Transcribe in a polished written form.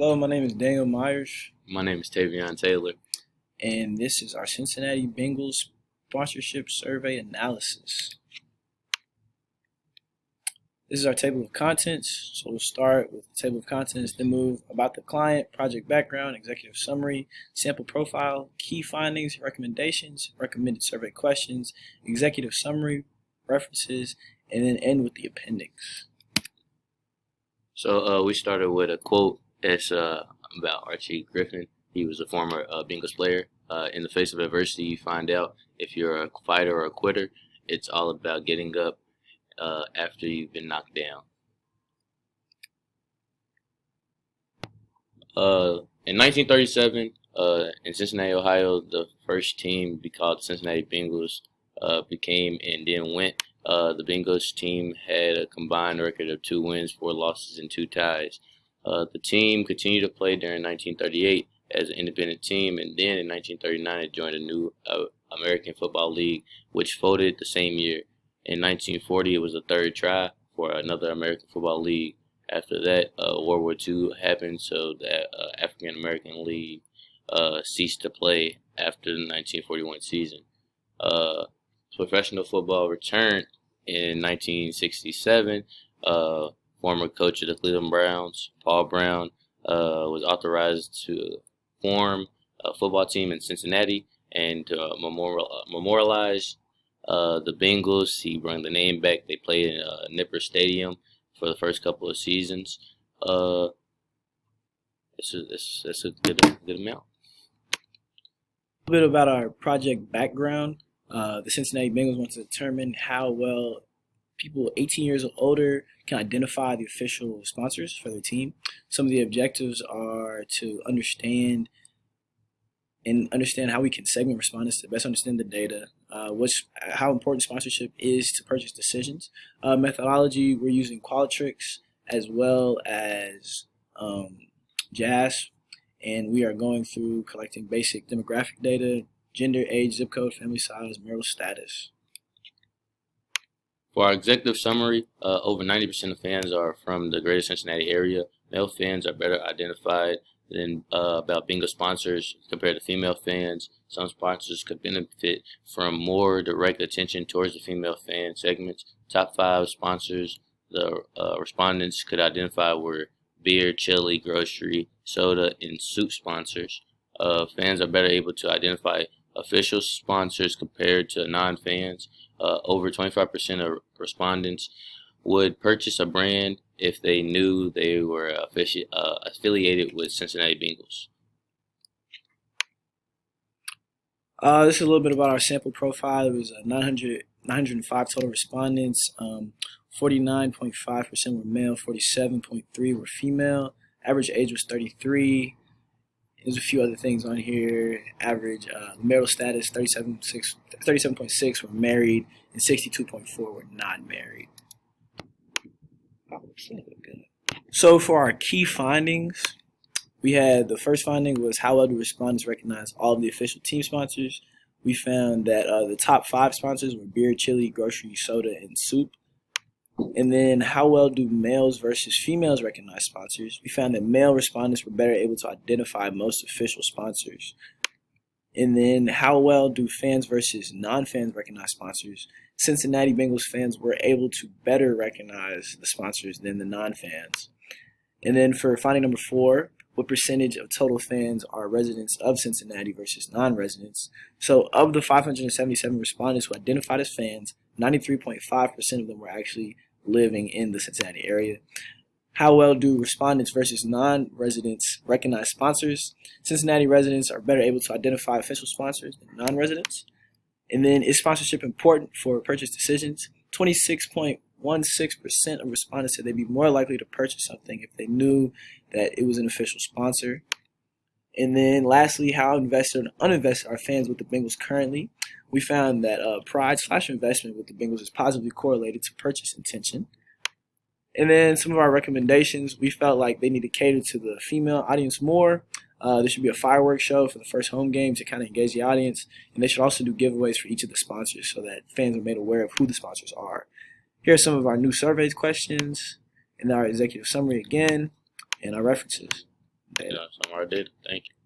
Hello, my name is Daniel Myers, My name is Tavion Taylor. and this is our Cincinnati Bengals sponsorship survey analysis. This is our table of contents. So we'll start with the table of contents, then move about the client, project background, executive summary, sample profile, key findings, recommendations, recommended survey questions, executive summary, references, and then end with the appendix. So we started with a quote. It's about Archie Griffin. He was a former Bengals player. In the face of adversity, you find out if you're a fighter or a quitter. It's all about getting up after you've been knocked down. In 1937, in Cincinnati, Ohio, the first team to be called the Cincinnati Bengals became and then went. The Bengals team had a combined record of 2 wins, 4 losses, and 2 ties. The team continued to play during 1938 as an independent team, and then in 1939 it joined a new American Football League, which folded the same year. In 1940, it was the third try for another American Football League. After that, World War II happened, so that African American League ceased to play after the 1941 season. Professional football returned in 1967. Former coach of the Cleveland Browns, Paul Brown, was authorized to form a football team in Cincinnati and to memorialize the Bengals. He brought the name back. They played in Nipper Stadium for the first couple of seasons. That's a good amount. A little bit about our project background. The Cincinnati Bengals want to determine how well people 18 years or older can identify the official sponsors for their team. Some of the objectives are to understand how we can segment respondents to best understand the data, how important sponsorship is to purchase decisions. Methodology, we're using Qualtrics as well as JAS, and we are going through collecting basic demographic data, gender, age, zip code, family size, marital status. For our executive summary, over 90% of fans are from the greater Cincinnati area. Male fans are better identified than about Bengals sponsors compared to female fans. Some sponsors could benefit from more direct attention towards the female fan segments. Top 5 sponsors the respondents could identify were beer, chili, grocery, soda, and soup sponsors. Fans are better able to identify official sponsors compared to non-fans. Over 25% of respondents would purchase a brand if they knew they were affiliated with Cincinnati Bengals. This is a little bit about our sample profile. It was 905 total respondents. 49.5% were male, 47.3% were female. Average age was 33. There's a few other things on here. Average marital status, 37.6 were married, and 62.4 were not married. So for our key findings, we had the first finding was how well do respondents recognize all of the official team sponsors. We found that the top 5 sponsors were beer, chili, grocery, soda, and soup. And then how well do males versus females recognize sponsors? We found that male respondents were better able to identify most official sponsors. And then how well do fans versus non-fans recognize sponsors? Cincinnati Bengals fans were able to better recognize the sponsors than the non-fans. And then for finding number 4, what percentage of total fans are residents of Cincinnati versus non-residents? So of the 577 respondents who identified as fans, 93.5% of them were actually living in the Cincinnati area. How well do respondents versus non-residents recognize sponsors? Cincinnati residents are better able to identify official sponsors than non-residents. And then, is sponsorship important for purchase decisions? 26.16% of respondents said they'd be more likely to purchase something if they knew that it was an official sponsor. And then lastly, how invested and uninvested are fans with the Bengals currently? We found that pride/investment with the Bengals is positively correlated to purchase intention. And then some of our recommendations, we felt like they need to cater to the female audience more. There should be a fireworks show for the first home game to kind of engage the audience. And they should also do giveaways for each of the sponsors so that fans are made aware of who the sponsors are. Here are some of our new surveys questions, and our executive summary again, and our references. data. Some of our data. Thank you.